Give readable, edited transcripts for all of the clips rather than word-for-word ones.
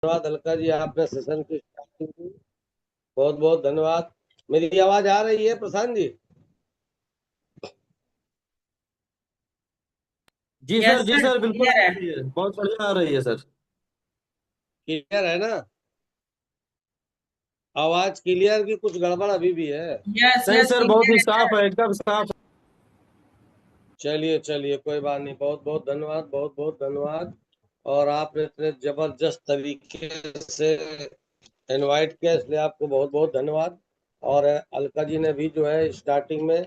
धन्यवाद अलका जी, आपने सेशन की स्टार्टिंग की। बहुत बहुत धन्यवाद। मेरी आवाज आ रही है प्रशांत जी? यस जी सर, सर, बिल्कुल आ क्लियर है। रही है, बहुत बढ़िया आ रही है सर। क्लियर है ना? आवाज क्लियर की कुछ गड़बड़ अभी भी है? यस नहीं यस, सर, बहुत क्लियर ही है साफ सर। है, एकदम साफ। चलिए चलिए, कोई बात नहीं। बहुत बहुत धन्यवाद, बहुत बहुत धन्यवाद। और आपने इतने जबरदस्त तरीके से इनवाइट किया, इसलिए आपको बहुत बहुत धन्यवाद। और अलका जी ने भी जो है स्टार्टिंग में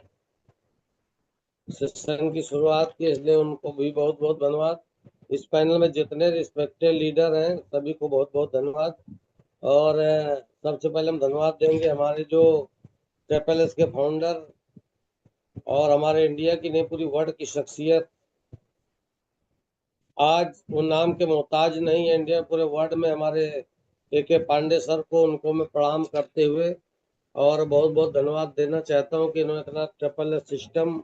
सेशन की शुरुआत की, इसलिए उनको भी बहुत बहुत धन्यवाद। इस पैनल में जितने रिस्पेक्टेड लीडर हैं सभी को बहुत बहुत धन्यवाद। और सबसे पहले हम धन्यवाद देंगे हमारे जो ट्रिपल एस के फाउंडर और हमारे इंडिया की नहीं पूरी वर्ल्ड की शख्सियत, आज वो नाम के मोहताज नहीं है इंडिया पूरे वर्ल्ड में, हमारे के पांडे सर को, उनको मैं प्रणाम करते हुए और बहुत बहुत धन्यवाद देना चाहता हूँ कि इन्होंने इतना ट्रिपल एस सिस्टम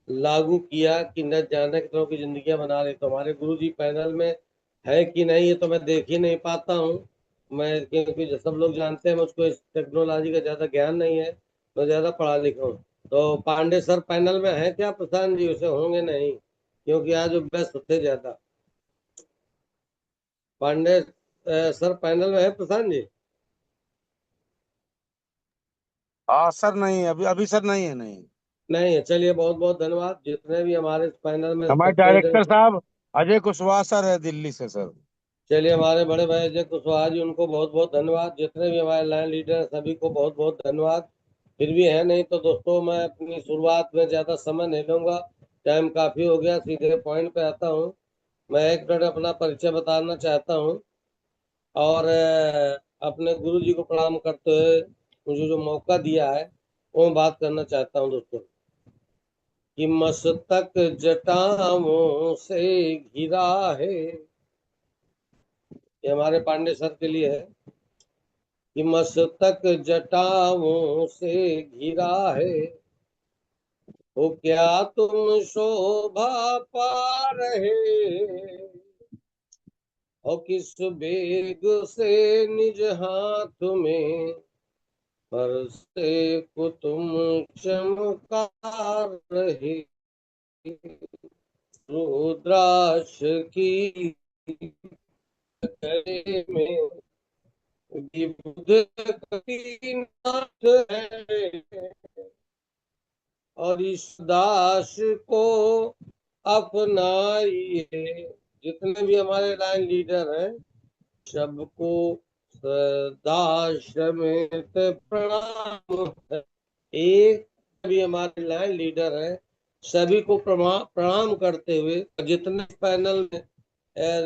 लागू किया कि न जाने कितनों की जिंदगियां बना रही। तो हमारे गुरु जी पैनल में है कि नहीं ये तो मैं देख ही नहीं पाता हूँ। मैं, क्योंकि जो सब लोग जानते हैं मुझको इस टेक्नोलॉजी का ज्यादा ज्ञान नहीं है, मैं ज्यादा पढ़ा लिखा हूँ। तो पांडे सर पैनल में है क्या प्रशांत जी? उसे होंगे नहीं, क्योंकि आज वो व्यस्त थे ज्यादा। पांडे सर पैनल में है प्रशांत जी? हाँ सर, नहीं अभी अभी सर नहीं है, नहीं। नहीं है। चलिए, बहुत बहुत धन्यवाद। जितने भी हमारे पैनल में हमारे रिस्पेक्टेड डायरेक्टर साहब अजय कुशवाहा सर है, दिल्ली से सर। चलिए, हमारे बड़े भाई अजय कुशवाहा जी, उनको बहुत बहुत धन्यवाद। जितने भी हमारे लाइन लीडर हैं सभी को बहुत बहुत धन्यवाद। फिर भी है नहीं तो दोस्तों, मैं अपनी शुरुआत में ज़्यादा समय नहीं लूँगा, टाइम काफ़ी हो गया, सीधे पॉइंट पे आता हूँ। मैं एक मिनट अपना परिचय बताना चाहता हूँ और अपने गुरु जी को प्रणाम करते हुए मुझे जो मौका दिया है वो मैं बात करना चाहता हूँ दोस्तों। कि मस्तक जटाओं से घिरा है, ये हमारे पांडे सर के लिए है। कि मस्तक जटाओं से घिरा है, हो क्या तुम शोभा पा रहे हो, किस बेग से निज हाथ में परसे को तुम चमका रहे, रुद्राक्ष की गले में बुध की नाथ है, और इस दास को अपनाइए। जितने भी हमारे लाइन लीडर हैं सबको दास समेत प्रणाम है। एक भी हमारे लाइन लीडर हैं सभी को प्रणाम करते हुए, जितने पैनल में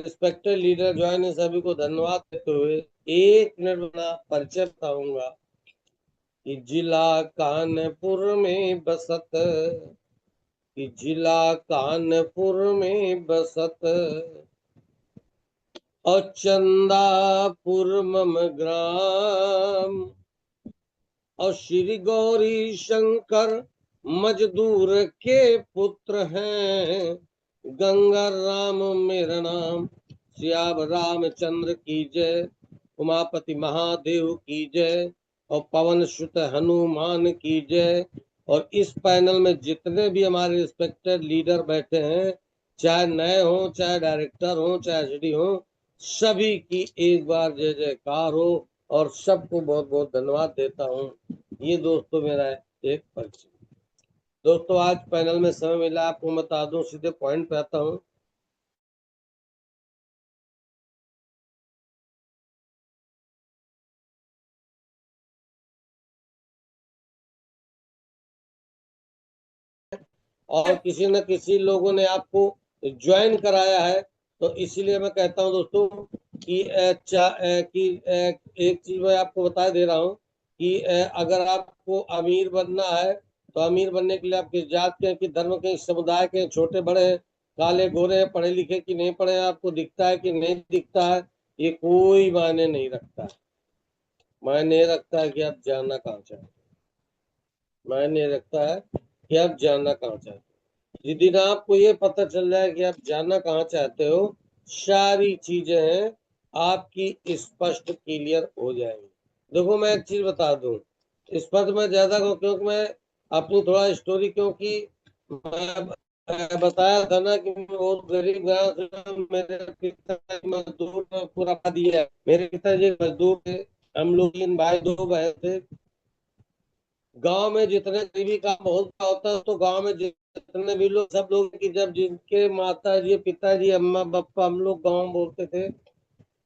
रिस्पेक्टेड लीडर ज्वाइन है सभी को धन्यवाद देते हुए एक मिनट अपना परिचय बताऊंगा। कि जिला कानपुर में बसत, कि जिला कानपुर में बसत, और चंदापुर मम ग्राम, और श्री गौरी शंकर मजदूर के पुत्र हैं, गंगा राम मेरा नाम, श्याम रामचंद्र की जय, उमापति महादेव की जय, और पवन सुत हनुमान की जय। और इस पैनल में जितने भी हमारे रिस्पेक्टेड लीडर बैठे हैं, चाहे नए हो, चाहे डायरेक्टर हो, चाहे एचडी हो, सभी की एक बार जय जयकार हो। और सबको बहुत बहुत धन्यवाद देता हूँ। ये दोस्तों मेरा एक परिचय। दोस्तों, आज पैनल में समय मिला, आपको बता दूं, सीधे पॉइंट पे आता हूँ। और किसी न किसी लोगों ने आपको ज्वाइन कराया है, तो इसीलिए मैं कहता हूं दोस्तों कि एक चीज मैं आपको बता दे रहा हूं कि अगर आपको अमीर बनना है तो अमीर बनने के लिए आप किस जात के, किस धर्म के, किस समुदाय के, छोटे बड़े हैं, काले गोरे हैं, पढ़े लिखे कि नहीं पढ़े, आपको दिखता है कि नहीं दिखता है, ये कोई मायने नहीं रखता है। मायने रखता है कि आप जानना कहाँ चाहते हो। मायने रखता है कि आप जानना कहाँ चाहते हो। जिस दिन आपको ये पता चल जाए कि आप जानना कहाँ चाहते हो, सारी चीजें हैं आपकी स्पष्ट क्लियर हो जाएंगी। देखो मैं एक चीज बता दूं, स्पष्ट में ज्यादा क्योंकि मैं अपनी थोड़ा स्टोरी, क्योंकि मैं बताया था ना कि मैं बहुत गरीब गांव से, मेरे पिताजी मजदूर ने पूरा पा दिया है। मेरे पिताजी मजदूर थे, हम लोग 3 भाई 2 बहन थे। गांव में जितने गरीबी का बहुत होता है, तो गांव में जितने भी लोग, सब लोग की जब जिनके माता जी पिताजी अम्मा पापा, हम लोग गांव में बोलते थे,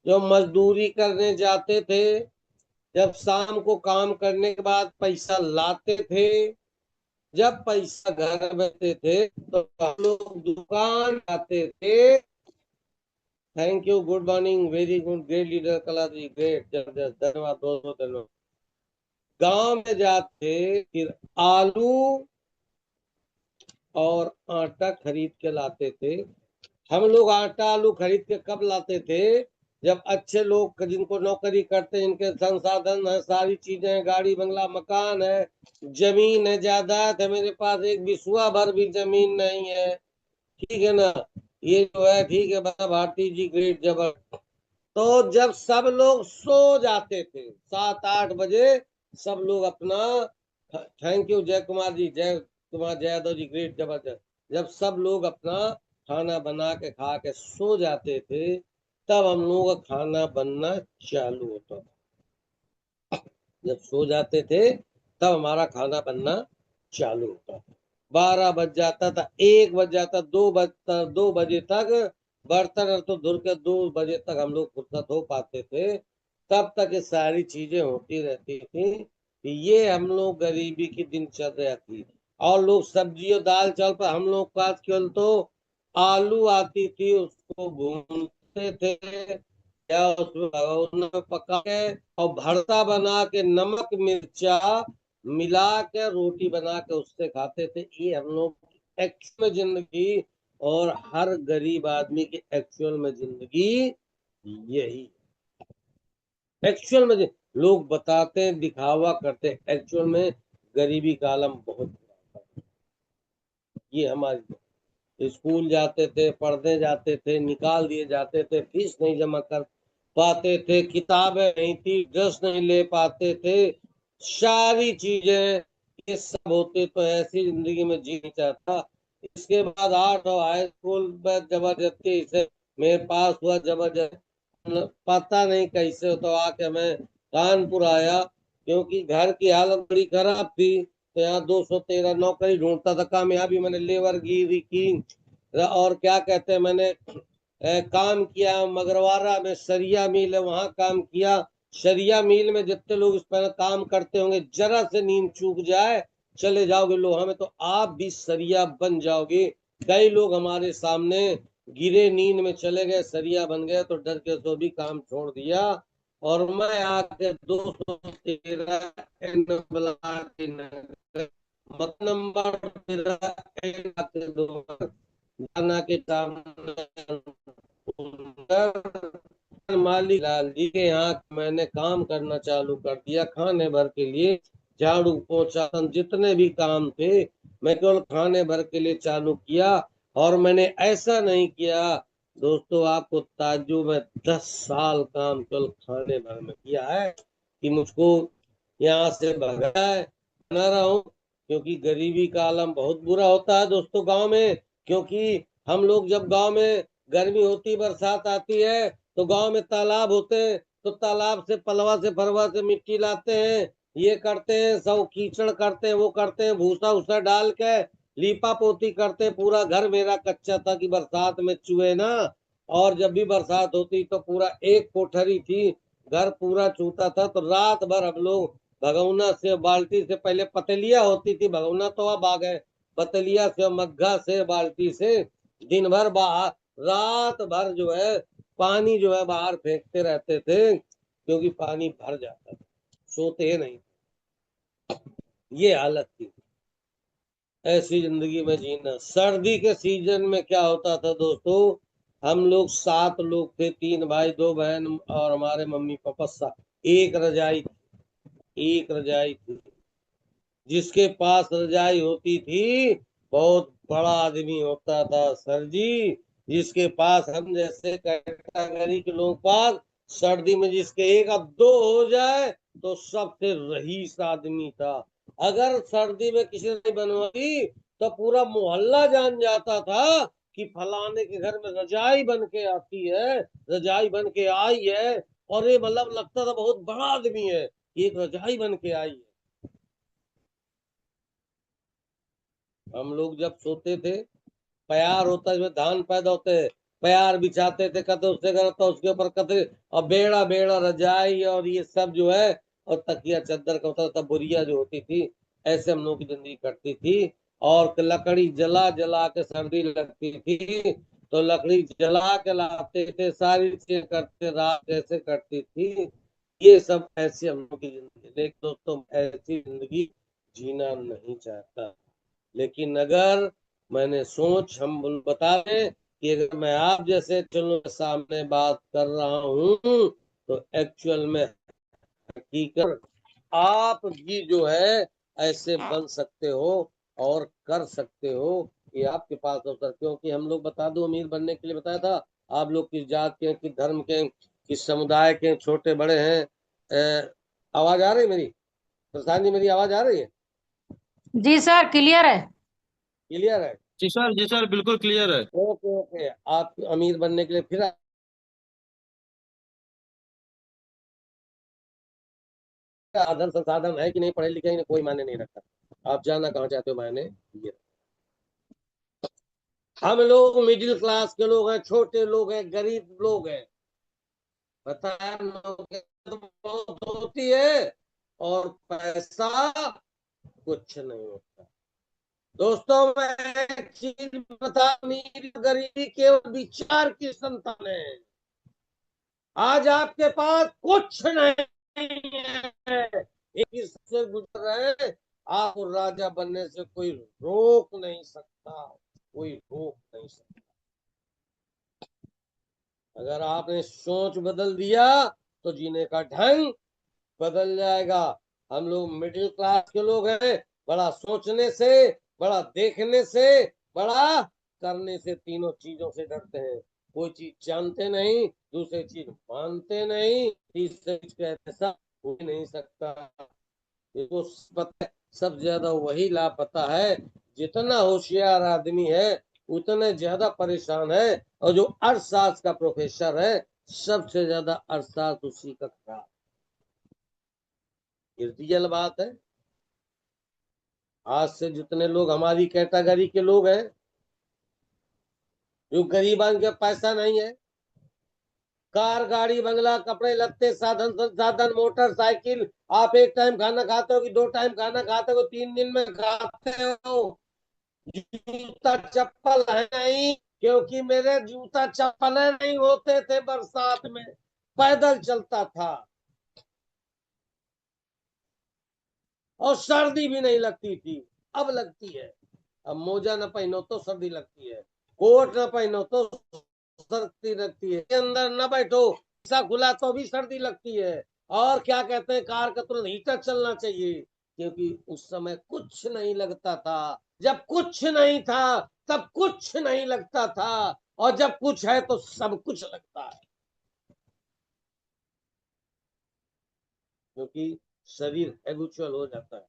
जो मजदूरी करने जाते थे, जब शाम को काम करने के बाद पैसा लाते थे, जब पैसा घर बैठते थे तो हम लोग दुकान आते थे। Thank you, good morning, very good, great leader कला जी, ग्रेट, जबरदस्त, धन्यवाद, बहुत बहुत धन्यवाद। गांव में जाते फिर आलू और आटा खरीद के लाते थे। हम लोग आटा आलू खरीद के कब लाते थे? जब अच्छे लोग जिनको नौकरी करते हैं, इनके संसाधन है, सारी चीजें, गाड़ी बंगला मकान है, जमीन है, जायदाद है, मेरे पास एक बिस्वा भर भी जमीन नहीं है, ठीक है ना, ये जो है, ठीक है, बड़ा भारती जी, ग्रेट, जबर। तो जब सब लोग सो जाते थे 7-8 बजे, सब लोग अपना, थैंक यू जय कुमार जी, जय कुमार, जय यादव जी, ग्रेट, जबरदस्त। जब सब लोग अपना खाना बना के खा के सो जाते थे, तब हम लोगों का खाना बनना चालू होता था। जब सो जाते थे तब हमारा खाना बनना चालू होता था। 12 बज जाता था, 1 बज जाता, 2 बजे तक बर्तन तो धुल के 2 बजे तक हम लोग फुर्सत हो पाते थे। तब तक ये सारी चीजें होती रहती थी। ये हम लोग गरीबी की दिनचर्या थी। और लोग सब्जी और दाल चावल पर, हम लोग का केवल तो आलू आती थी, उसको भूनते थे या उसमें भगोना में पका के और भरता बना के नमक मिर्चा मिला के रोटी बना के उससे खाते थे। ये हम लोग की एक्चुअल में जिंदगी, और हर गरीब आदमी की एक्चुअल में जिंदगी यही। एक्चुअल में लोग बताते हैं, दिखावा करते हैं, एक्चुअल में गरीबी का आलम बहुत बुरा था। ये हमारी, स्कूल जाते थे, पढ़ने जाते थे, निकाल दिए जाते थे, फीस नहीं जमा कर पाते थे, किताबें नहीं थी, ड्रेस नहीं ले पाते थे, सारी चीजें, ये सब होते तो ऐसी जिंदगी में जी नहीं चाहता। इसके बाद 8 और हाई स्कूल में जबरदस्ती से मेरे पास हुआ, जबरदस्त, पता नहीं कैसे तो आके मैं कानपुर आया, क्योंकि घर की हालत बड़ी खराब थी। तो यहाँ 213 नौकरी ढूंढता था, कामयाबी मैंने लेबर गिरी की, और क्या कहते हैं, मैंने काम किया मगरवाड़ा में, सरिया मिल है, वहां काम किया। सरिया मिल में जितने लोग इस पर काम करते होंगे, जरा से नींद चूक जाए, चले जाओगे लोहा में, तो आप भी सरिया बन जाओगे। कई लोग हमारे सामने गिरे, नींद में चले गए, सरिया बन गए, तो डर के तो भी काम छोड़ दिया। और मैं आके 213 मत नंबर मेरा जाना के सामने माली लाल जी के यहाँ मैंने काम करना चालू कर दिया। खाने भर के लिए झाड़ू पोछा जितने भी काम थे, मैं केवल खाने भर के लिए चालू किया। और मैंने ऐसा नहीं किया दोस्तों, आपको ताज्जुब में 10 साल काम केवल खाने भर में किया है कि मुझको यहाँ से भगाया है, बना रहा हूँ। क्योंकि गरीबी का आलम बहुत बुरा होता है दोस्तों गांव में। क्योंकि हम लोग जब गांव में गर्मी होती, बरसात आती है, तो गांव में तालाब होते हैं, तो तालाब से पलवा से फरवा से मिट्टी लाते हैं, ये करते हैं, सब कीचड़ करते हैं, वो करते हैं, भूसा उसा डाल के लीपा पोती करते हैं। पूरा घर मेरा कच्चा था कि बरसात में चूहे ना। और जब भी बरसात होती तो पूरा एक कोठरी थी, घर पूरा चूता था। तो रात भर हम लोग भगौना से, बाल्टी से, पहले पतलिया होती थी, भगौना तो अब आ गए, पतलिया से, मग्घा से, बाल्टी से दिन भर बाहर, रात भर जो है पानी जो है बाहर फेंकते रहते थे, क्योंकि पानी भर जाता था, सोते नहीं। ये हालत थी, ऐसी जिंदगी में जीना। सर्दी के सीजन में क्या होता था दोस्तों, हम लोग 7 लोग थे, 3 भाई 2 बहन, और हमारे मम्मी पापा, एक रजाई, एक रजाई थी। जिसके पास रजाई होती थी बहुत बड़ा आदमी होता था सर जी। जिसके पास, हम जैसे कैटेगरी के लोग पास सर्दी में जिसके एक अब दो हो जाए तो सबसे रईस आदमी था। अगर सर्दी में किसी ने बनवाई तो पूरा मोहल्ला जान जाता था कि फलाने के घर में रजाई बन के आती है, रजाई बन के आई है। और ये मतलब लगता था बहुत बड़ा आदमी है, एक रजाई बन के आई है। हम लोग जब सोते थे, प्यार होता है, जिसमें धान पैदा होते हैं, प्यार बिछाते थे, कहते उससे करता उसके ऊपर कहते, और बेड़ा बेड़ा रजाई और ये सब जो है, और तकिया चद्दर का होता था, बोरिया जो होती थी, ऐसे हम लोग की जिंदगी कटती थी। और लकड़ी जला जला के सर्दी लगती थी तो लकड़ी जला के लाते थे, सारी चीजें करते, रात कैसे कटती थी। ये सब ऐसी हम लोग की जिंदगी, लेकिन दोस्तों ऐसी जिंदगी जीना नहीं चाहता। लेकिन अगर मैंने सोच हम बता दें कि अगर मैं आप जैसे चलो सामने बात कर रहा हूं तो एक्चुअल में हकीकत आप भी जो है ऐसे बन सकते हो और कर सकते हो। ये आपके पास अवसर, क्योंकि हम लोग बता दो अमीर बनने के लिए बताया था, आप लोग किस जात के, किस धर्म के, किस समुदाय के, छोटे बड़े हैं। आवाज आ रही मेरी? प्रशांत जी मेरी आवाज आ रही है? जी सर, क्लियर है। क्लियर है? जी सर बिल्कुल क्लियर है। Okay okay. आप अमीर बनने के लिए फिर आधार संसाधन है कि नहीं, पढ़े लिखे नहीं, कोई मायने नहीं रखता। आप जानना कहाँ चाहते हो, मायने ये। हम लोग मिडिल क्लास के लोग हैं, छोटे लोग हैं, गरीब लोग हैं। बताया तो बहुत होती है और पैसा कुछ नहीं होता। दोस्तों मैं एक चीज बता, अमीर गरीबी केवल विचार की संतान है। आज आपके पास कुछ नहीं है, एक से गुजर रहे हैं, आपको राजा बनने से कोई रोक नहीं सकता, कोई रोक नहीं सकता। अगर आपने सोच बदल दिया तो जीने का ढंग बदल जाएगा। हम लोग मिडिल क्लास के लोग हैं, बड़ा सोचने से, बड़ा देखने से, बड़ा करने से, तीनों चीजों से डरते हैं। कोई चीज जानते नहीं, दूसरी चीज मानते नहीं, तीसरी चीज का ऐसा हो नहीं सकता। इसको पता है, सबसे ज्यादा वही लापता है। जितना होशियार आदमी है उतने ज्यादा परेशान है, और जो अर्थशास्त्र का प्रोफेसर है सबसे ज्यादा अर्थशास्त्र उसी का खराब। ये रियल बात है। आज से जितने लोग हमारी कैटेगरी के लोग हैं, जो गरीबान के पैसा नहीं है, कार गाड़ी बंगला कपड़े लत्ते साधन संसाधन मोटरसाइकिल, आप एक टाइम खाना खाते हो कि दो टाइम खाना खाते हो, 3 दिन में खाते हो, जूता चप्पल है नहीं, क्योंकि मेरे जूता चप्पल नहीं होते थे, बरसात में पैदल चलता था, और सर्दी भी नहीं लगती थी। अब लगती है। अब मोजा न पहनो तो सर्दी लगती है, कोट न पहनो तो सर्दी लगती है, अंदर न बैठो शीशा खुला तो भी सर्दी लगती है। और क्या कहते हैं, कार का तुरंत हीटर चलना चाहिए, क्योंकि उस समय कुछ नहीं लगता था। जब कुछ नहीं था तब कुछ नहीं लगता था, और जब कुछ है तो सब कुछ लगता है, क्योंकि शरीर हैबिचुअल हो जाता है।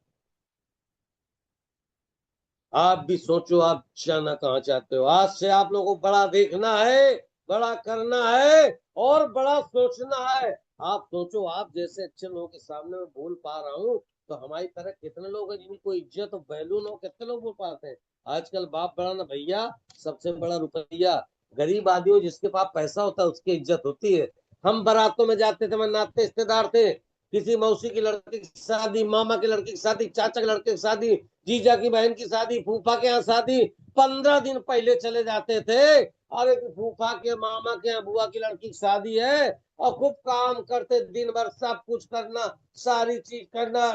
आप भी सोचो, आप जाना कहाँ चाहते हो। आज से आप लोगों को बड़ा देखना है, बड़ा करना है, और बड़ा सोचना है। आप सोचो, आप जैसे अच्छे लोगों के सामने मैं बोल पा रहा हूँ, तो हमारी तरह कितने लोग हैं जिनको इज्जत और वैल्यू न हो, कितने लोग बोल पाते हैं। आजकल बाप बड़ा ना भैया, सबसे बड़ा रुपया। गरीब आदमी जिसके पास पैसा होता है उसकी इज्जत होती है। हम बारातों में जाते थे, मैं नाते रिश्तेदार थे, किसी मौसी की लड़की की शादी, मामा की लड़की की शादी, चाचा के लड़के की शादी, जीजा की बहन की शादी, फूफा के यहाँ शादी, 15 दिन पहले चले जाते थे। अरे फूफा के, मामा के यहाँ बुआ की लड़की की शादी है, और खूब काम करते, दिन भर सब कुछ करना, सारी चीज करना,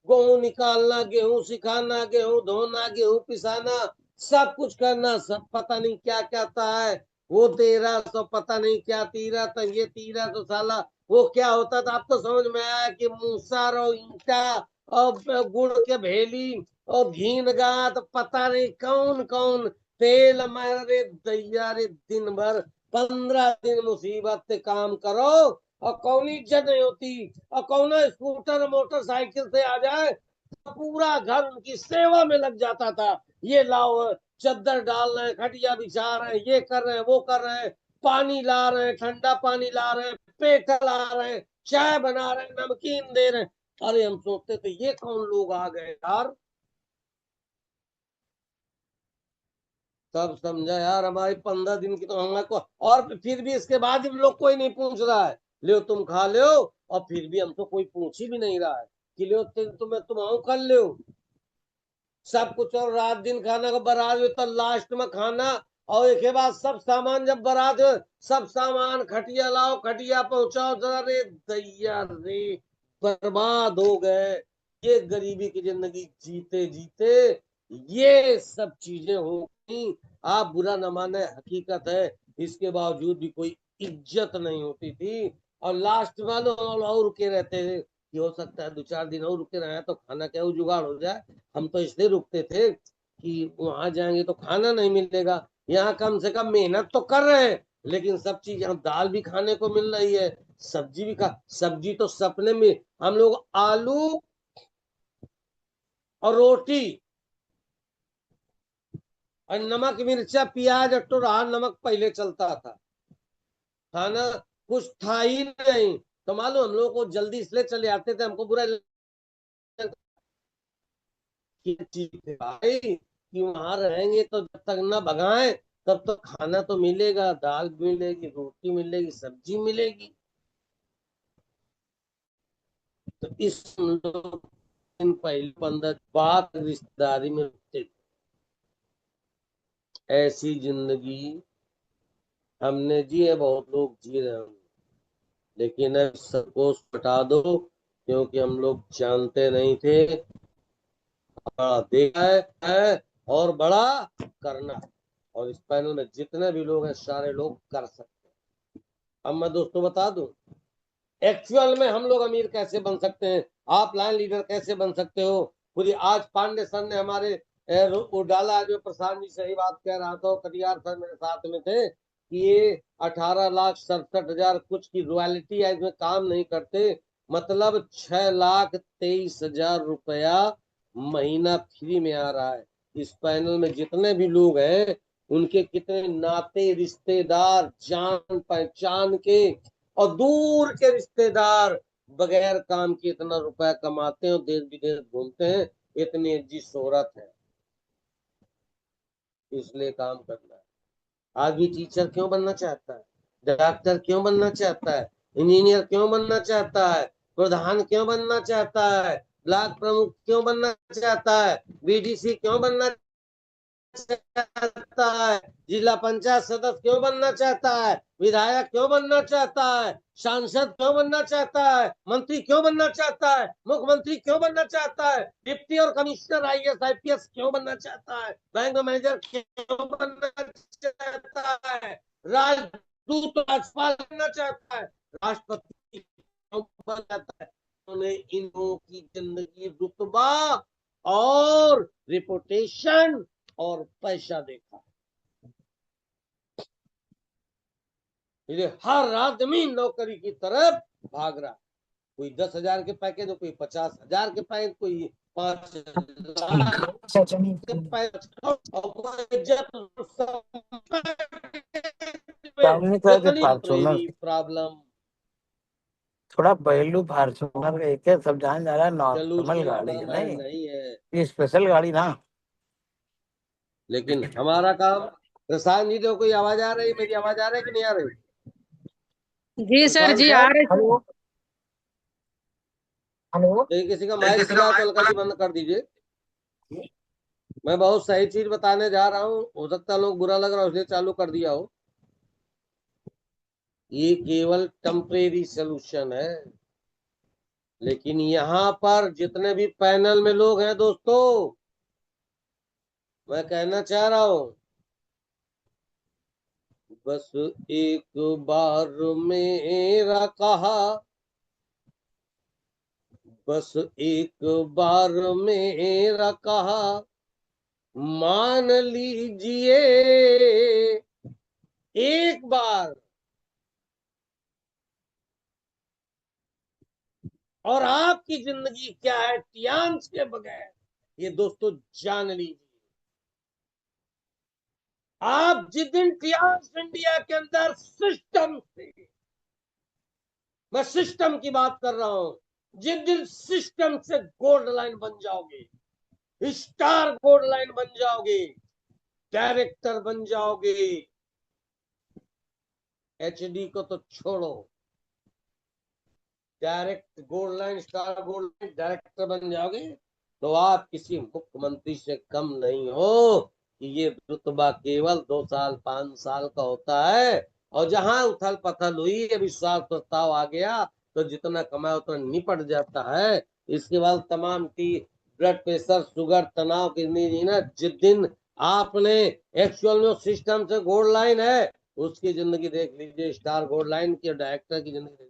गेहूं निकालना, गेहूं सिखाना, गेहूं धोना, गेहूं पिसाना, सब कुछ करना। सब पता नहीं क्या क्या था है, वो तेरा सब पता नहीं क्या तीरा था, ये तीरा तो साला वो क्या होता था। अब तो समझ में आया कि मूसर और ईंटा और गुड़ के भेली और घीन गात, पता नहीं कौन कौन तेल मारे दैया रे। दिन भर 15 दिन मुसीबत से काम करो, और कौन इज्जत नहीं होती, और कौन स्कूटर मोटरसाइकिल से आ जाए तो पूरा घर उनकी सेवा में लग जाता था। ये लाओ, चद्दर डाल रहे हैं, खटिया बिछा रहे हैं, ये कर रहे हैं, वो कर रहे हैं, पानी ला रहे हैं, ठंडा पानी ला रहे हैं, पेठा ला रहे हैं, चाय बना रहे हैं, नमकीन दे रहे हैं। अरे हम सोचते थे ये कौन लोग आ गए यार। तब समझा यार हमारी 15 दिन की तो हमको, और फिर भी इसके बाद भी लोग कोई नहीं पूछ रहा है, ले तुम खा लो, और फिर भी हमको कोई पूछ ही भी नहीं रहा है कि ले तुम्हें तुम आओ कर लो सब कुछ। और रात दिन खाना का बारात हो तो लास्ट में खाना, और एक के बाद सब सामान जब बारात हो, सब सामान खटिया लाओ, खटिया पहुंचाओ जरा, रे दैया रे, बर्बाद हो गए। ये गरीबी की जिंदगी जीते जीते ये सब चीजें हो गई। आप बुरा न माने, हकीकत है, इसके बावजूद भी कोई इज्जत नहीं होती थी। और लास्ट वालों और रुके रहते थे कि हो सकता है 2-4 दिन और रुके रहे तो खाना क्या जुगाड़ हो जाए। हम तो इसलिए रुकते थे कि वहां जाएंगे तो खाना नहीं मिलेगा, यहाँ कम से कम मेहनत तो कर रहे हैं, लेकिन सब चीज, यहाँ दाल भी खाने को मिल रही है, सब्जी भी खा, सब्जी तो सपने में हम लोग आलू और रोटी और नमक मिर्चा प्याज अटोरा नमक पहले चलता था, खाना कुछ था ही नहीं। तो मालूम हम लोग को जल्दी इसलिए चले आते थे, हमको बुरा चीज है भाई कि वहां रहेंगे तो जब तक ना भगाएं तब तक खाना तो मिलेगा, दाल मिलेगी, रोटी मिलेगी, सब्जी मिलेगी। तो इस दिन पहले 15 बात रिश्तेदारी में रुकते थे। ऐसी जिंदगी हमने जी है, बहुत लोग जी रहे हैं, लेकिन अब सबको हटा दो क्योंकि हम लोग जानते नहीं थे। हाँ देखा है और बड़ा करना, और इस पैनल में जितने भी लोग हैं सारे लोग कर सकते हैं। अब मैं दोस्तों बता दूं एक्चुअल में हम लोग अमीर कैसे बन सकते हैं, आप लाइन लीडर कैसे बन सकते हो। पूरी आज पांडे सर ने हमारे वो डाला, जो प्रसाद जी सही बात कह रहा था, कटियार सर मेरे साथ में थे कि ये 18,67,000 कुछ की रॉयल्टी है, इसमें काम नहीं करते, मतलब 6,23,000 रुपया महीना फ्री में आ रहा है। इस पैनल में जितने भी लोग हैं उनके कितने नाते रिश्तेदार जान पहचान के और दूर के रिश्तेदार बगैर काम के इतना रुपया कमाते हैं और देश विदेश घूमते हैं, इतनी जी शोहरत है। इसलिए काम करना है। आदमी टीचर क्यों बनना चाहता है, डॉक्टर क्यों बनना चाहता है, इंजीनियर क्यों बनना चाहता है, प्रधान क्यों बनना चाहता है, ब्लॉक प्रमुख क्यों बनना चाहता है, बीडीसी क्यों बनना चाहता है, जिला पंचायत सदस्य क्यों बनना चाहता है, विधायक क्यों बनना चाहता है, सांसद क्यों बनना चाहता है, मंत्री क्यों बनना चाहता है, मुख्यमंत्री क्यों बनना चाहता है, डिप्टी और कमिश्नर आईएएस आईपीएस क्यों बनना चाहता है, बैंक मैनेजर क्यों बनना चाहता है, राजदूत राज्यपाल बनना चाहता है, राष्ट्रपति क्यों बनना चाहता है। उन्होंने इन लोगों की जिंदगी रुतबा और रिपुटेशन और पैसा देखा, इसलिए हर आदमी नौकरी की तरफ भाग रहा। कोई 10,000 के पैकेज, कोई 50,000 के पैकेज, कोई 5 लाख के पैकेज, और कोई सामने का जो फॉर्चूनर टेम्परेरी प्रॉब्लम। थोड़ा बैलू फॉर्चूनर एक है, सब जान जा रहा है चलो नॉर्मल उसमें गाड़ी हमारा है माइंड नहीं, नहीं है, ये स्पेशल गाड़ी ना। लेकिन हमारा काम। प्रशांत जी तो कोई आवाज आ रही, मेरी आवाज आ रही है कि नहीं आ रही? जी सर, प्रशांत जी आ सर, रहे सर। हेलो हेलो, कहीं किसी का माइक खुला है तो हल्का सी बंद कर दीजिए। मैं बहुत सही चीज बताने जा रहा हूँ, हो सकता है लोग बुरा लग रहा हो इसलिए चालू कर दिया हो। ये केवल टेम्परेरी सोल्यूशन है, लेकिन यहाँ पर जितने भी पैनल में लोग हैं दोस्तों, मैं कहना चाह रहा हूँ बस एक बार मेरा कहा, बस एक बार मेरा कहा मान लीजिए, एक बार और आपकी जिंदगी क्या है टियांस के बगैर, ये दोस्तों जान लीजिए। आप जिस दिन टियांस इंडिया के अंदर सिस्टम से, मैं सिस्टम की बात कर रहा हूं, जिस दिन सिस्टम से गोल्ड लाइन बन जाओगे, स्टार गोल्ड लाइन बन जाओगे, डायरेक्टर बन जाओगे, एचडी को तो छोड़ो, direct gold line, star gold line, director बन जाओगे, तो आप किसी मुख्यमंत्री से कम नहीं हो कि ये रुतबा केवल 2 साल 5 साल का होता है। और जहां उथल पथल हुई, विश्वास प्रस्ताव आ गया, तो जितना कमाया उतना निपट जाता है। इसके बाद तमाम ब्लड प्रेशर, शुगर, तनाव, किडनी, ना जिस दिन आपने एक्चुअल में सिस्टम से गोल्ड लाइन है, उसकी जिंदगी देख लीजिए, स्टार गोल्ड लाइन की, डायरेक्टर की जिंदगी,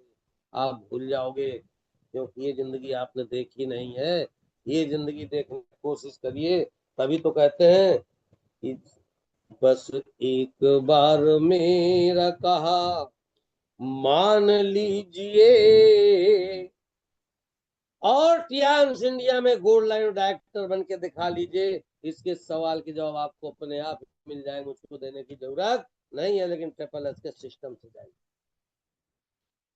आप भूल जाओगे, क्योंकि ये जिंदगी आपने देखी नहीं है। ये जिंदगी देखने की कोशिश करिए, तभी तो कहते हैं कि बस एक बार मेरा कहा मान लीजिए। और टियांस इंडिया में गोल्ड लाइन डायरेक्टर बन के दिखा लीजिए, इसके सवाल के जवाब आपको अपने आप मिल जाएंगे, उसको देने की जरूरत नहीं है। लेकिन ट्रिपल एस के सिस्टम से जाएंगे।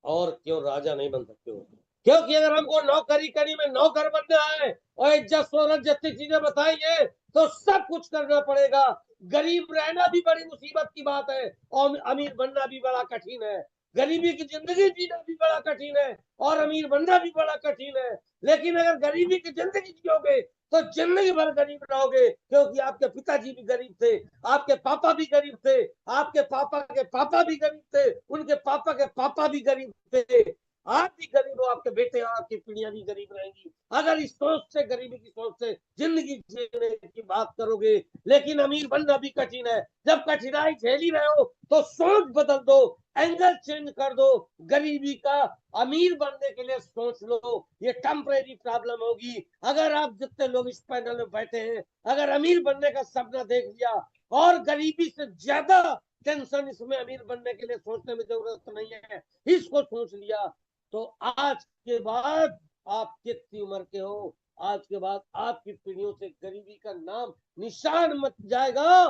और क्यों राजा नहीं बन सकते हो? क्योंकि अगर हमको नौकरी करी में नौकर बनना है और इज्जत शोहरत जैसी चीजें बताएंगे, तो सब कुछ करना पड़ेगा। गरीब रहना भी बड़ी मुसीबत की बात है, और अमीर बनना भी बड़ा कठिन है। गरीबी की जिंदगी जीना भी बड़ा कठिन है, और अमीर बनना भी बड़ा कठिन है। लेकिन अगर गरीबी की जिंदगी जियोगे, तो जिंदगी भर गरीब रहोगे, क्योंकि आपके पिताजी भी गरीब थे, आपके पापा भी गरीब थे, आपके पापा के पापा भी गरीब थे, उनके पापा के पापा भी गरीब थे। आप भी गरीब हो, आपके बेटे और आपकी पीढ़ियां भी गरीब रहेंगी, अगर इस सोच से, गरीबी की सोच से जिंदगी जीने की बात करोगे। लेकिन अमीर बनना भी कठिन है। जब कठिनाई झेली रहे हो, तो सोच बदल दो, एंगल चेंज कर दो, गरीबी का अमीर बनने के लिए सोच लो। ये टेम्परेरी प्रॉब्लम होगी। अगर आप जितने लोग इस पैनल में बैठे हैं, अगर अमीर बनने का सपना देख लिया, और गरीबी से ज्यादा टेंशन इसमें अमीर बनने के लिए सोचने में जरूरत नहीं है, इसको सोच लिया, तो आज के बाद आप कितनी उम्र के हो, आज के बाद आपकी पीढ़ियों से गरीबी का नाम निशान मच जाएगा,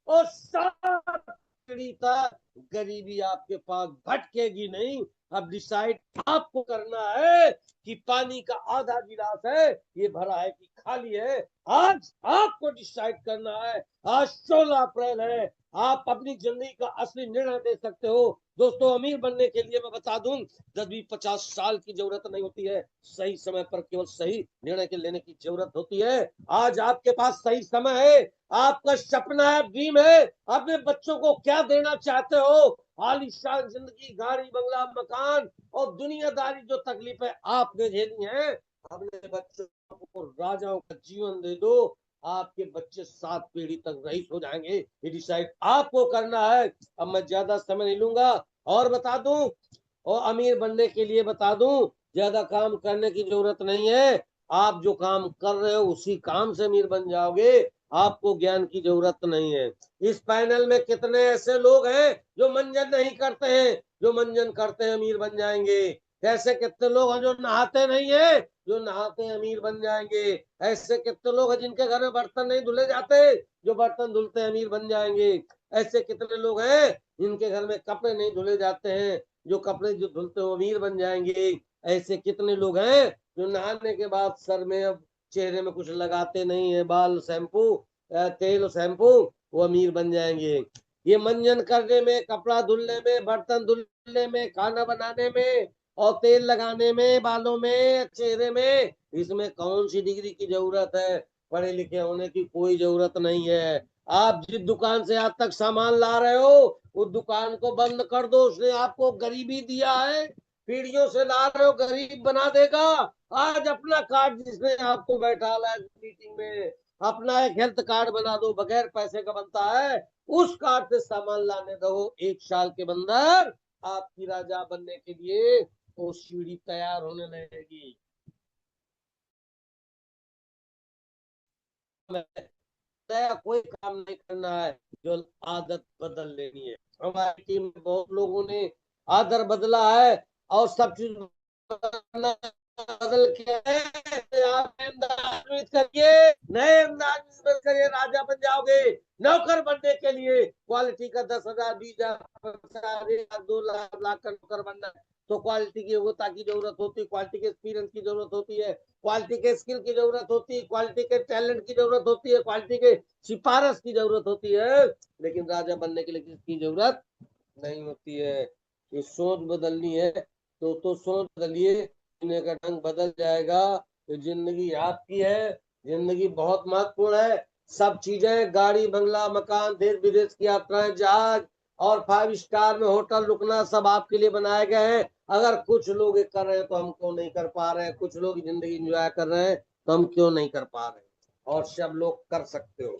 और सात पीढ़ी तक गरीबी आपके पास भटकेगी नहीं। अब डिसाइड आपको करना है कि पानी का आधा गिलास है, ये भरा है कि खाली है। आज आपको डिसाइड करना है। आज 16 अप्रैल है, आप अपनी जिंदगी का असली निर्णय दे सकते हो। दोस्तों, अमीर बनने के लिए मैं बता दूं, 10-20-50 साल की जरूरत नहीं होती है, सही समय पर केवल सही निर्णय के लेने की जरूरत होती है। आज आपके पास सही समय है, आपका सपना है, ड्रीम है, अपने बच्चों को क्या देना चाहते हो, आलीशान जिंदगी, गाड़ी, बंगला, मकान, और दुनियादारी जो तकलीफें आपने झेली हैं, अपने बच्चों को राजाओं का जीवन दे दो। आपके बच्चे 7 पीढ़ी तक रईस हो जाएंगे। ये डिसाइड आपको करना है। अब मैं ज्यादा समय नहीं लूंगा, और बता दूं, और अमीर बनने के लिए बता दूं, ज्यादा काम करने की जरूरत नहीं है। आप जो काम कर रहे हो उसी काम से अमीर बन जाओगे, आपको ज्ञान की जरूरत नहीं है। इस पैनल में कितने ऐसे लोग हैं जो मंजन नहीं करते हैं, जो मंजन करते हैं अमीर बन जाएंगे। ऐसे कितने लोग हैं जो नहाते नहीं है, जो नहाते हैं अमीर बन जाएंगे। ऐसे कितने लोग हैं जिनके घर में बर्तन नहीं धुले जाते, जो बर्तन धुलते हैं अमीर बन जाएंगे। ऐसे कितने लोग हैं जिनके घर में कपड़े नहीं धुले जाते हैं, जो कपड़े जो धुलते हो अमीर बन जाएंगे। ऐसे कितने लोग हैं जो नहाने के बाद सर में, अब चेहरे में कुछ लगाते नहीं है, बाल शैम्पू, तेल शैम्पू, वो अमीर बन जाएंगे। ये मंजन करने में, कपड़ा धुलने में, बर्तन धुलने में, खाना बनाने में, और तेल लगाने में, बालों में, चेहरे में, इसमें कौन सी डिग्री की जरूरत है? पढ़े लिखे होने की कोई जरूरत नहीं है। आप जिस दुकान से आज तक सामान ला रहे हो, उस दुकान को बंद कर दो। उसने आपको गरीबी दिया है, पीढ़ियों से ला रहे हो, गरीब बना देगा। आज अपना कार्ड जिसने आपको बैठा ला मीटिंग में, अपना एक हेल्थ कार्ड बना दो, बगैर पैसे का बनता है, उस कार्ड से सामान लाने दो। 1 साल के अंदर आपकी राजा बनने के लिए वो सीढ़ी तैयार होने लगेगी। नया कोई काम नहीं करना है, जो आदत बदल लेनी है। हमारी टीम में बहुत लोगों ने आदत बदला है, और सब चीज बदल के आप इमदाद करिए, नए इमदाद करिए, राजा बन जाओगे। नौकर बनने के लिए क्वालिटी का 10,000 20,000 50,000 2 लाख का नौकर बनना है तो क्वालिटी की योग्यता की जरूरत होती है, क्वालिटी के एक्सपीरियंस की जरूरत होती है, क्वालिटी के स्किल की जरूरत होती है, क्वालिटी के टैलेंट की जरूरत होती है, क्वालिटी के सिफारिश की जरूरत होती है। लेकिन राजा बनने के लिए किसकी जरूरत नहीं होती है। ये सोच बदलनी है तो सोच बदलिए, जीने का ढंग बदल जाएगा। तो जिंदगी आपकी है, जिंदगी बहुत महत्वपूर्ण है। सब चीजें, गाड़ी बंगला मकान, देश विदेश की यात्राएं, जहाज और 5 स्टार में होटल रुकना, सब आपके लिए बनाए गए हैं। अगर कुछ लोग ये कर रहे हैं तो हम क्यों नहीं कर पा रहे हैं? कुछ लोग जिंदगी एंजॉय कर रहे हैं तो हम क्यों नहीं कर पा रहे हैं? और सब लोग कर सकते हो,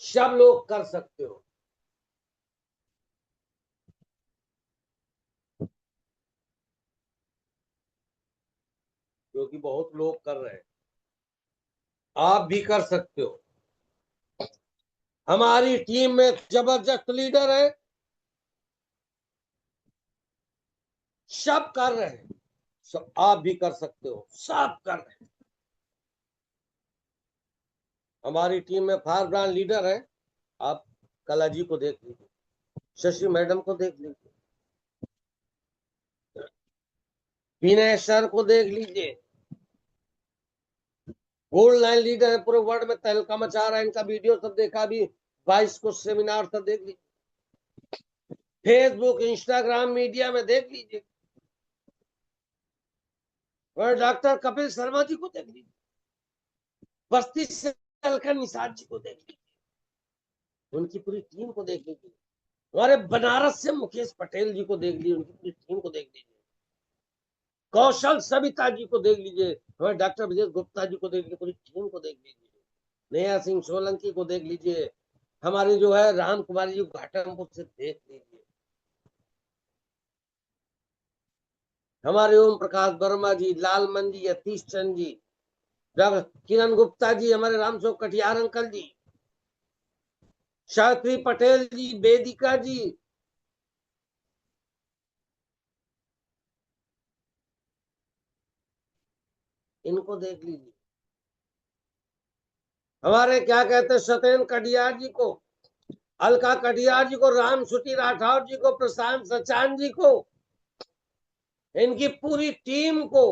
सब लोग कर सकते हो। क्योंकि बहुत लोग कर रहे हैं, आप भी कर सकते हो। हमारी टीम में जबरदस्त लीडर है, सब कर रहे हैं, सब आप भी कर सकते हो, सब कर रहे हैं। हमारी टीम में फायर ब्रांड लीडर है, आप कला जी को देख लीजिए, शशि मैडम को देख लीजिए, विनय सर को देख लीजिए। गोल्ड लाइन लीडर है, पूरे वर्ल्ड में तहलका मचा रहा है, इनका वीडियो सब देखा भी, 22 को सेमिनार सब देख लीजिए, फेसबुक इंस्टाग्राम मीडिया में देख लीजिए। और डॉक्टर कपिल शर्मा जी को देख लीजिए, बस्ती से अलका निषाद जी को देख लीजिए, उनकी पूरी टीम को देख लीजिए। हमारे बनारस से मुकेश पटेल जी को देख लीजिए, उनकी पूरी टीम को देख लीजिए। कौशल सविता जी को देख लीजिए, हमारे डॉक्टर विजय गुप्ता जी को देख लीजिए, पूरी टीम को देख लीजिए। नेहा सिंह सोलंकी को देख लीजिए, हमारी जो है राम कुमारी जी घाटमपुर से देख लीजिए, हमारे ओम प्रकाश वर्मा जी, लालमन जी, यतीश चंद जी, डॉक्टर किरण गुप्ता जी, हमारे रामसो कटियार अंकल जी, शास्त्री पटेल जी, वेदिका जी, इनको देख लीजिए। हमारे क्या कहते हैं सत्येंद्र कटियार जी को, अलका कटियार जी को, राम सुटी राठौर जी को, प्रशांत सचान जी को, इनकी पूरी टीम को।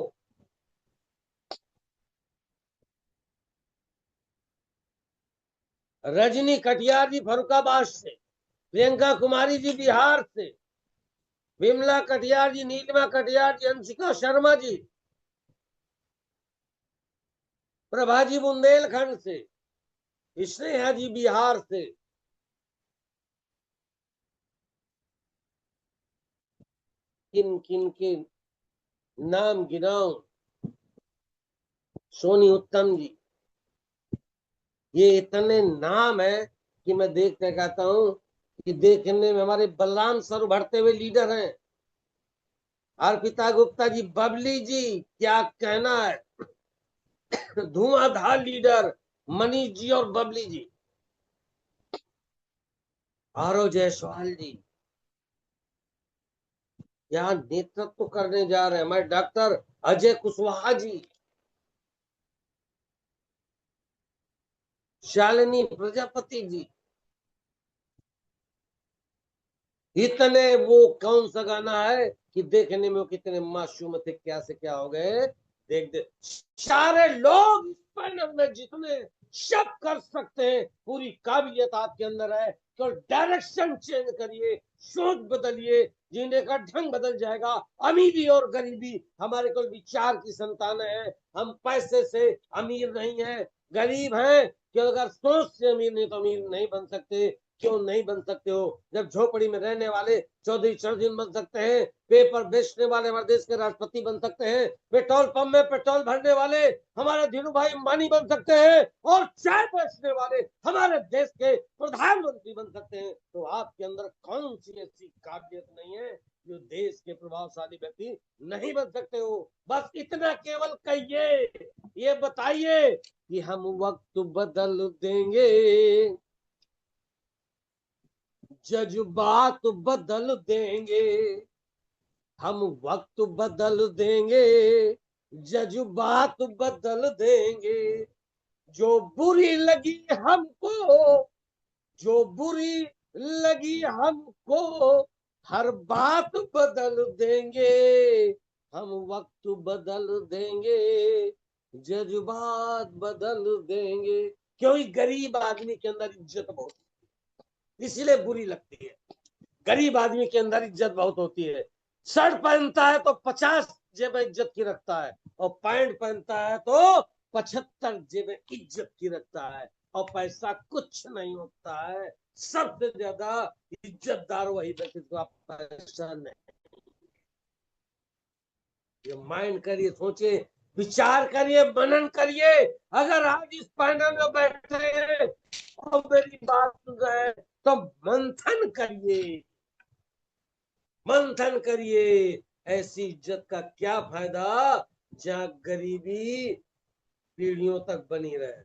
रजनी कटियार जी फरुखाबाद से, प्रियंका कुमारी जी बिहार से, विमला कटियार जी, नीलिमा कटियार जी, अंशिका शर्मा जी, प्रभा जी बुंदेलखंड से, स्नेहा जी बिहार से, किन किन के नाम गिनाऊं, सोनी उत्तम जी, ये इतने नाम है कि मैं देखते कहता हूं कि देखने में हमारे बलराम सर उभरते हुए लीडर हैं। अर्पिता गुप्ता जी, बबली जी, क्या कहना है, धुआंधार लीडर मनीष जी और बबली जी, आरव जायसवाल जी यहाँ नेतृत्व करने जा रहे हैं। हमारे डॉक्टर अजय कुशवाहा जी, शालिनी प्रजापति जी, इतने, वो कौन सा गाना है कि देखने में वो कितने मासूम थे, क्या से क्या हो गए। देख दे, सारे लोग इस पैनल में जितने, सब कर सकते हैं, पूरी काबिलियत आपके अंदर है, तो डायरेक्शन चेंज करिए, सोच बदलिए, जीने का ढंग बदल जाएगा। अमीरी और गरीबी हमारे को विचार की संतान है, हम पैसे से अमीर नहीं है, गरीब हैं कि अगर सोच से अमीर नहीं तो अमीर नहीं बन सकते। क्यों नहीं बन सकते हो? जब झोपड़ी में रहने वाले चौधरी चरण बन सकते हैं, पेपर बेचने वाले हमारे देश के राष्ट्रपति बन सकते हैं, पेट्रोल पंप में पेट्रोल भरने वाले हमारे धीरू भाई अंबानी बन सकते हैं, और चाय बेचने वाले हमारे देश के प्रधानमंत्री बन सकते हैं, तो आपके अंदर कौन सी ऐसी काबिलियत नहीं है जो देश के प्रभावशाली व्यक्ति नहीं बन सकते हो? बस इतना केवल कहिए, ये बताइए कि हम वक्त बदल देंगे, जज्बात बदल देंगे, हम वक्त बदल देंगे, जज्बात बदल देंगे। जो बुरी लगी हमको, जो बुरी लगी हमको, हर बात बदल देंगे। हम वक्त बदल देंगे, जज्बात बदल देंगे। क्योंकि गरीब आदमी के अंदर इज्जत बहुत, इसलिए बुरी लगती है। गरीब आदमी के अंदर इज्जत बहुत होती है। शर्ट पहनता है तो 50 जेब इज्जत की रखता है, और पैंट पहनता है तो 75 जेब इज्जत की रखता है। और पैसा कुछ नहीं होता है, सबसे ज्यादा इज्जतदार वही व्यक्ति जिसको आप पैसा नहीं। ये माइंड करिए, सोचिए, विचार करिए, मनन करिए। अगर आज इस पैनल में बैठे हैं और मेरी बात सुन रहे हैं तो मंथन करिए, मंथन करिए। ऐसी इज्जत का क्या फायदा जहां गरीबी पीढ़ियों तक बनी रहे।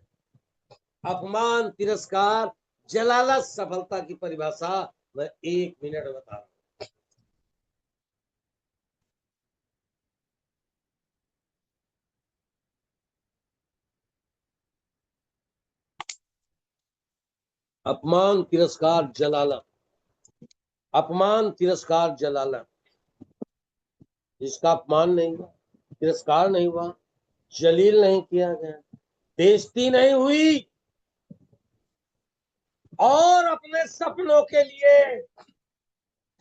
अपमान, तिरस्कार, जलालत सफलता की परिभाषा मैं 1 मिनट बता रहा हूं। अपमान, तिरस्कार, जलालत। अपमान, तिरस्कार, जलालत। जिसका अपमान नहीं हुआ, तिरस्कार नहीं हुआ, जलील नहीं किया गया, बेइज्जती नहीं हुई, और अपने सपनों के लिए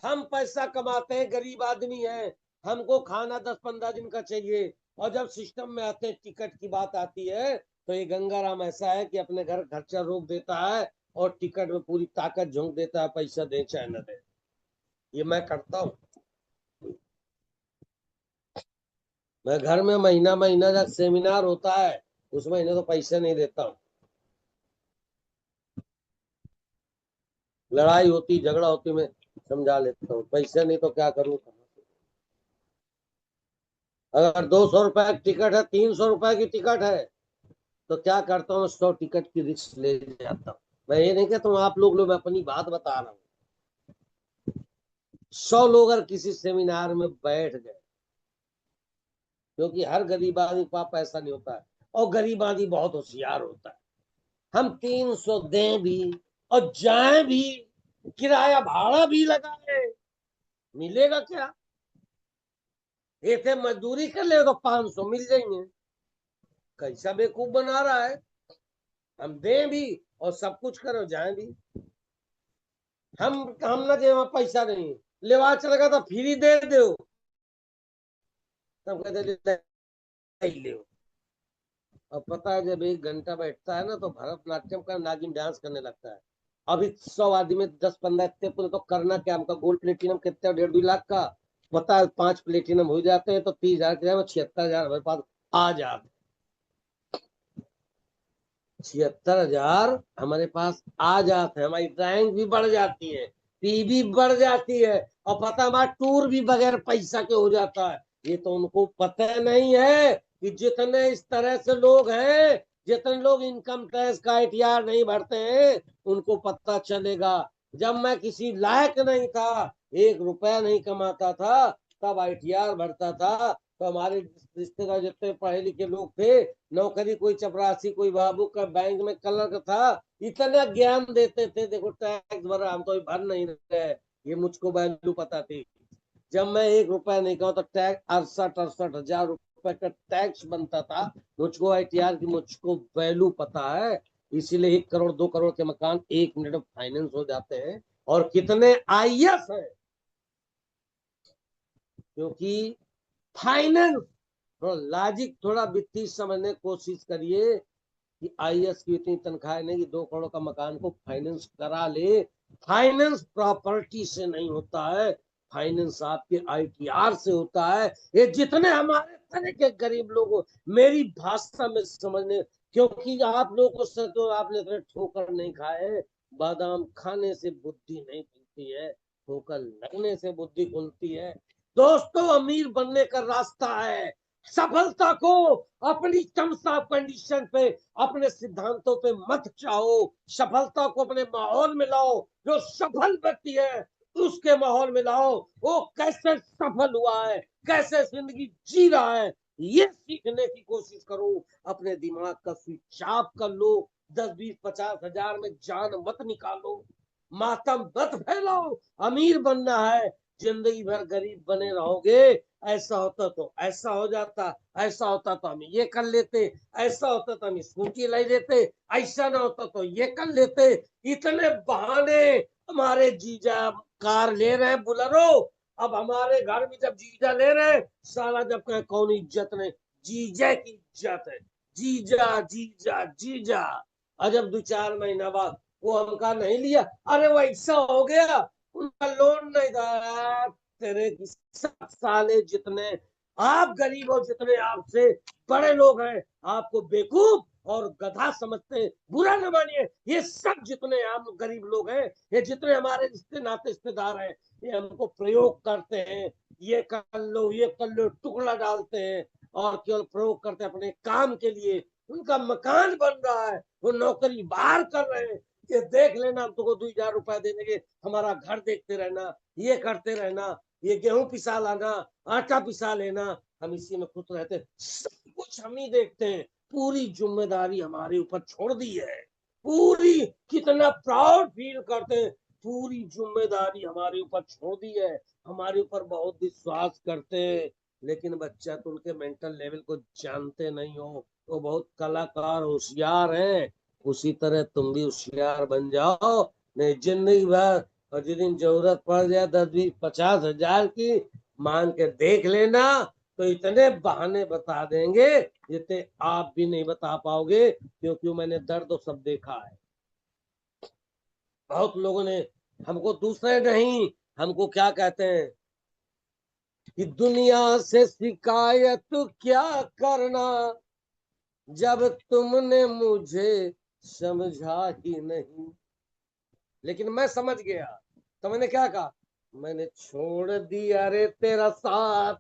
हम पैसा कमाते हैं, गरीब आदमी है, हमको खाना 10-15 दिन का चाहिए, और जब सिस्टम में आते हैं, टिकट की बात आती है, तो ये गंगाराम ऐसा है कि अपने घर खर्चा रोक देता है और टिकट में पूरी ताकत झोंक देता है, पैसा दे चाहे न दे। ये मैं करता हूँ। मैं घर में महीना महीना जब सेमिनार होता है उस महीने तो पैसे नहीं देता हूँ। लड़ाई होती, झगड़ा होती, मैं समझा लेता हूँ, पैसे नहीं तो क्या करूँ। अगर 200 रुपए की टिकट है, 300 रुपए की टिकट है, तो क्या करता हूँ, 100 टिकट की रिस्क ले जाता हूँ। मैं ये नहीं कहता हूँ आप लोग, मैं अपनी बात बता रहा हूँ। 100 लोग अगर किसी सेमिनार में बैठ गए, क्योंकि हर गरीब आदमी के पास पैसा नहीं होता है, और गरीब आदमी बहुत होशियार होता है। हम 300 दें भी और जाए भी, किराया भाड़ा भी लगाए, मिलेगा क्या? ऐसे मजदूरी कर ले तो 500 मिल जाएंगे। कैसा बेवकूफ बना रहा है। हम दें भी और सब कुछ करो, जाए भी। हम ना दे, वहां पैसा नहीं, लेवा चलेगा तो फ्री दे दो, तब कहते ले। और पता है, जब 1 घंटा बैठता है ना तो भरतनाट्यम का नागिन डांस करने लगता है। अभी 100 आदमी में 10-15 इतने पूरे, तो करना क्या हमका? गोल्ड प्लेटिनम कितने? 1.5-2 लाख का। पता है 5 प्लेटिनम हो जाते हैं तो 30,000 के जगह 76,000 हमारे पास आ जाते। 76,000 हमारे पास आ जाते हैं, हमारी रैंक भी बढ़ जाती है, पी भी बढ़ जाती है, और पता हमारा टूर भी बगैर पैसा के हो जाता है। ये तो उनको पता नहीं है कि जितने इस तरह से लोग हैं, जितने लोग इनकम टैक्स का ITR नहीं भरते हैं, उनको पता चलेगा। जब मैं किसी लायक नहीं था, 1 रुपया नहीं कमाता था, तब ITR भरता था, तो हमारे रिश्तेदार जितने पढ़े लिखे लोग थे, नौकरी कोई चपरासी, कोई बाबू का बैंक में क्लर्क था, इतना ज्ञान देते थे, देखो टैक्स भरा, हम तो भर नहीं रहे। ये मुझको वैल्यू पता थी। जब मैं 1 रुपया नहीं कहूँ तो टैक्स 68-68 हजार रुपए का टैक्स बनता था। मुझको ITR की मुझको वैल्यू पता है। इसीलिए 1 करोड़ 2 करोड़ के मकान 1 मिनट में फाइनेंस हो जाते हैं। और कितने IAS है, क्योंकि फाइनेंस, थोड़ा लॉजिक, थोड़ा वित्तीय समझने की कोशिश करिए कि IAS की इतनी तनख्वाह नहीं कि 2 करोड़ का मकान को फाइनेंस करा ले। फाइनेंस प्रॉपर्टी से नहीं होता है, फाइनेंस आपके ITR से होता है। ये जितने हमारे तरह के गरीब लोग, मेरी भाषा में समझने, क्योंकि आप लोगों को सर तो आपने ठोकर नहीं खाए। बादाम खाने से बुद्धि नहीं खुलती है, ठोकर लगने से बुद्धि खुलती है। दोस्तों, अमीर बनने का रास्ता है, सफलता को अपनी टर्म्स ऑफ कंडीशन पे, अपने सिद्धांतों पे मत चाहो। सफलता को अपने माहौल में लाओ। जो सफल व्यक्ति है उसके माहौल में लाओ, वो कैसे सफल हुआ है, कैसे जिंदगी जी रहा है, ये सीखने की कोशिश करो। अपने दिमाग का स्विच ऑफ कर लो। 10, 20, 50 हजार में जान मत निकालो, मातम मत फैलाओ। अमीर बनना है, जिंदगी भर गरीब बने रहोगे। ऐसा होता तो ऐसा हो जाता, ऐसा होता तो हम ये कर लेते, ऐसा होता तो हम स्कूटी ले लेते, ऐसा ना होता तो ये कर लेते। इतने बहाने। हमारे जीजा कार ले रहे हैं बुलेरो, अब हमारे घर में जब जीजा ले रहे हैं, साला जब कहे कौन इज्जत नहीं, जीजा की इज्जत है। जीजा जीजा जीजा। और जब 2, 4 महीना बाद वो हमका नहीं लिया, अरे वैसा हो गया, उनका लोन नहीं था। तेरे की सब साले जितने आप गरीब हो, जितने आपसे बड़े लोग हैं, आपको बेवकूफ और गधा समझते हैं, बुरा न मानिए। ये सब जितने आप गरीब लोग हैं, ये जितने हमारे रिश्ते नाते रिश्तेदार हैं, ये हमको प्रयोग करते हैं, ये कर लो ये कर लो, टुकड़ा डालते हैं और केवल प्रयोग करते हैं अपने काम के लिए। उनका मकान बन रहा है, वो नौकरी बाहर कर रहे हैं, ये देख लेना, हम तुमको 2,000 रुपया दे देंगे, हमारा घर देखते रहना, ये करते रहना, ये गेहूं पिसा लाना, आटा पिसा लेना, हम इसी में खुश रहते हैं। सब कुछ हम ही देखते हैं, पूरी जिम्मेदारी हमारे ऊपर छोड़ दी है। पूरी, कितना प्राउड फील करते हैं, पूरी जिम्मेदारी हमारे ऊपर छोड़ दी है। हमारे ऊपर बहुत विश्वास करते हैं, लेकिन बच्चा तो उनके मेंटल लेवल को जानते नहीं हो। वो बहुत कलाकार होशियार है, उसी तरह तुम भी होशियार बन जाओ। नहीं जिंदगी भर, और जिस दिन जरूरत पड़ जाए 10, 20, 50 हजार की, मांग के देख लेना, तो इतने बहाने बता देंगे जितने आप भी नहीं बता पाओगे, क्योंकि मैंने दर्द सब देखा है। बहुत लोगों ने हमको, दूसरे नहीं, हमको क्या कहते हैं कि दुनिया से शिकायत क्या करना, जब तुमने मुझे समझा ही नहीं। लेकिन मैं समझ गया, तो मैंने क्या कहा, मैंने छोड़ दिया रे तेरा साथ,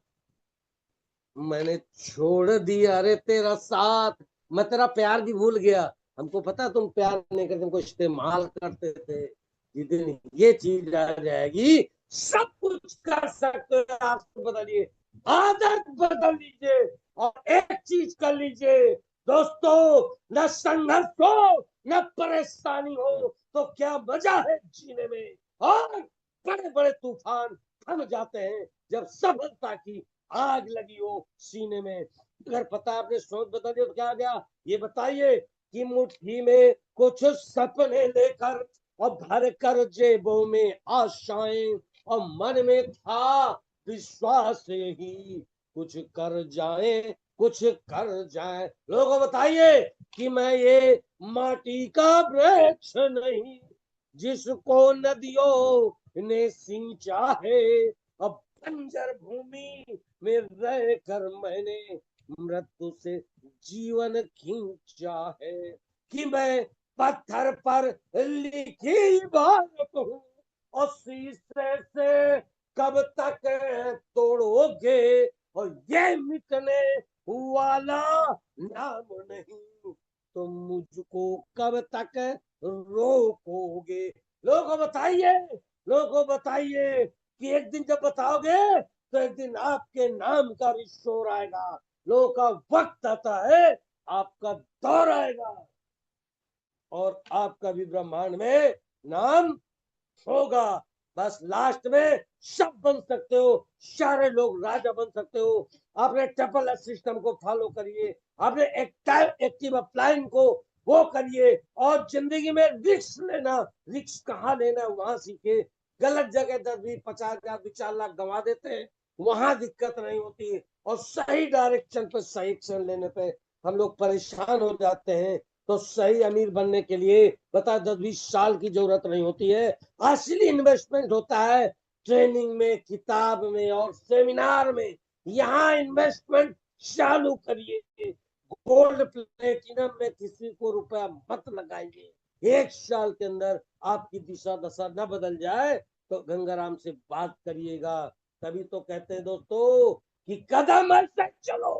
मैंने छोड़ दिया रे तेरा साथ, मैं तेरा प्यार भी भूल गया। हमको पता तुम प्यार नहीं करते, तुमको इस्तेमाल करते थे। जिस दिन ये चीज आ जाएगी, सब कुछ कर सकते हो। आप बदलिए, आदत बदल लीजिए, और एक चीज कर लीजिए दोस्तों, न संघर्ष हो न परेशानी हो तो क्या मजा है जीने में। और बड़े बड़े तूफान थम जाते हैं जब सफलता की आग लगी हो सीने में। अगर पता आपने सोच बदल दी तो क्या गया, ये बताइए कि मुट्ठी में कुछ सपने लेकर और भर कर जेबों में आशाएं, और मन में था विश्वास यही, कुछ कर जाए कुछ कर जाए। लोगों बताइए कि मैं ये माटी का वृक्ष नहीं, जिसको नदियों ने सींचा है, अब बंजर भूमि में रह कर मैंने मृत्यु से जीवन खींचा है। कि मैं पत्थर पर लिखी बात हूँ, और शीशे से कब तक तोड़ोगे, और ये मिटने वाला नाम नहीं, तुम मुझको कब तक रोकोगे। लोगों बताइए, लोगों बताइए कि एक दिन जब बताओगे तो एक दिन आपके नाम का भी शोर आएगा। लोगों का वक्त आता है, आपका दौर आएगा, और आपका भी ब्रह्मांड में नाम होगा। बस लास्ट में सब बन सकते हो, सारे लोग राजा बन सकते हो। आपने ट्रिपल सिस्टम को फॉलो करिए, आपने एक्टिव अपलाइन को वो करिए, और जिंदगी में रिस्क लेना, रिस्क कहाँ लेना वहां सीखे। गलत जगह 10, 20, 50 हजार 2, 4 लाख गंवा देते हैं, वहां दिक्कत नहीं होती है, और सही डायरेक्शन पे सही एक्शन लेने पे हम लोग परेशान हो जाते हैं। तो सही अमीर बनने के लिए बता 10, 20 साल की जरूरत नहीं होती है। असली इन्वेस्टमेंट होता है ट्रेनिंग में, किताब में और सेमिनार में। यहाँ इन्वेस्टमेंट चालू करिए। गोल्ड प्लेटिनम में किसी को रुपया मत लगाइए। 1 साल के अंदर आपकी दिशा दशा न बदल जाए तो गंगाराम से बात करिएगा। तभी तो कहते हैं दोस्तों कि कदम ऐसे चलो,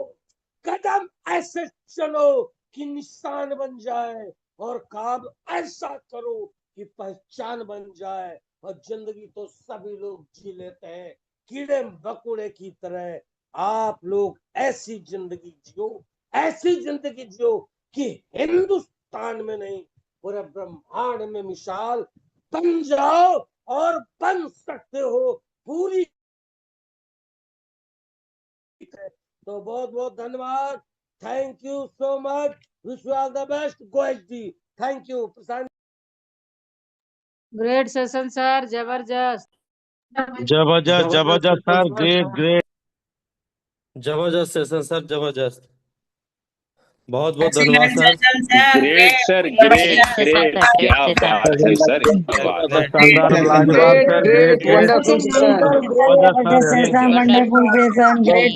कदम ऐसे चलो कि निशान बन जाए, और काम ऐसा करो कि पहचान बन जाए। और जिंदगी तो सभी लोग जी लेते हैं कीड़े मकोड़े की तरह। आप लोग ऐसी जिंदगी जियो, ऐसी जिंदगी जियो कि हिंदुस्तान में नहीं पूरे ब्रह्मांड में मिसाल बन जाओ, और बन सकते हो पूरी। तो बहुत बहुत धन्यवाद, thank you so much, wish you all the best. Goyash ji, thank you. Prashant great session sir, जबरदस्त। जबरदस्त जबरदस्त सर, ग्रेट ग्रेट, जबरदस्त सेशन सर, जबरदस्त। बहुत बहुत धन्यवाद sir. Great sir, great great, क्या बात है सर, क्या बात है। शानदार, लाजवाब sir, great great, wonderful sir, जबरदस्त sir, Wonderful session, wonderful session, great